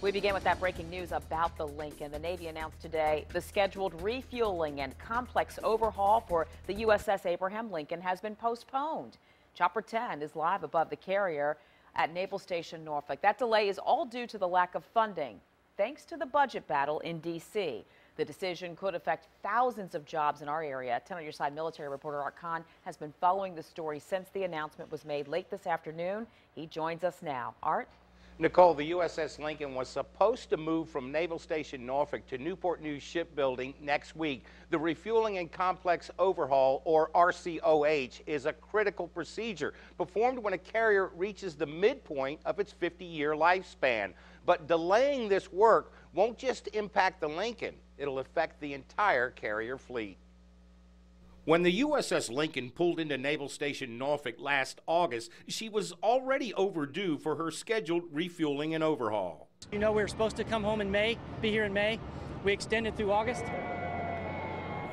We begin with that breaking news about the Lincoln. The Navy announced today the scheduled refueling and complex overhaul for the USS Abraham Lincoln has been postponed. Chopper 10 is live above the carrier at Naval Station Norfolk. That delay is all due to the lack of funding, thanks to the budget battle in D.C. The decision could affect thousands of jobs in our area. 10 on your side military reporter Kohn has been following the story since the announcement was made late this afternoon. He joins us now. Art? Nicole, the USS Lincoln was supposed to move from Naval Station Norfolk to Newport News Shipbuilding next week. The refueling and complex overhaul, or RCOH, is a critical procedure performed when a carrier reaches the midpoint of its 50-year lifespan. But delaying this work won't just impact the Lincoln, it'll affect the entire carrier fleet. When the USS Lincoln pulled into Naval Station Norfolk last August, she was already overdue for her scheduled refueling and overhaul. You know, we were supposed to come home in May, be here in May. We extended through August.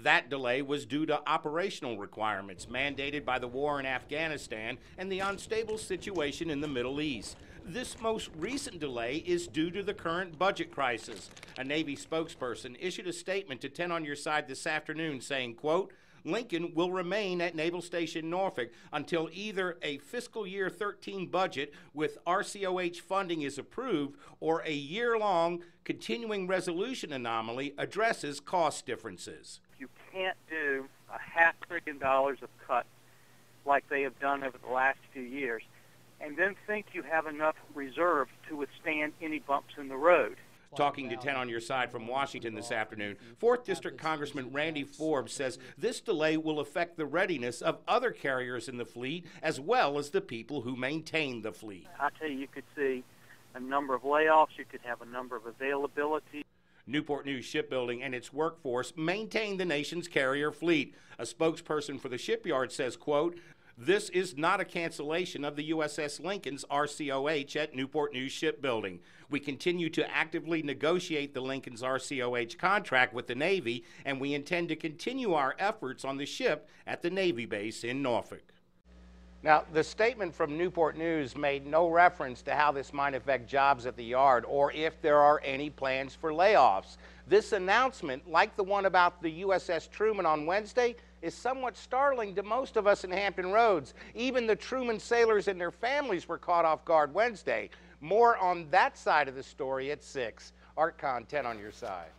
That delay was due to operational requirements mandated by the war in Afghanistan and the unstable situation in the Middle East. This most recent delay is due to the current budget crisis. A Navy spokesperson issued a statement to 10 on your side this afternoon saying, quote, Lincoln will remain at Naval Station Norfolk until either a fiscal year 13 budget with RCOH funding is approved or a year-long continuing resolution anomaly addresses cost differences. You can't do $500 billion of cuts like they have done over the last few years and then think you have enough reserve to withstand any bumps in the road. Talking to 10 on your side from Washington this afternoon, 4th District Congressman Randy Forbes says this delay will affect the readiness of other carriers in the fleet as well as the people who maintain the fleet. I tell you, you could see a number of layoffs, you could have a number of availability. Newport News Shipbuilding and its workforce maintain the nation's carrier fleet. A spokesperson for the shipyard says, quote, this is not a cancellation of the USS Lincoln's RCOH at Newport News Shipbuilding. We continue to actively negotiate the Lincoln's RCOH contract with the Navy, and we intend to continue our efforts on the ship at the Navy base in Norfolk. Now, the statement from Newport News made no reference to how this might affect jobs at the yard or if there are any plans for layoffs. This announcement, like the one about the USS Truman on Wednesday, is somewhat startling to most of us in Hampton Roads. Even the Truman sailors and their families were caught off guard Wednesday. More on that side of the story at 6. Art Kohn, 10 on your side.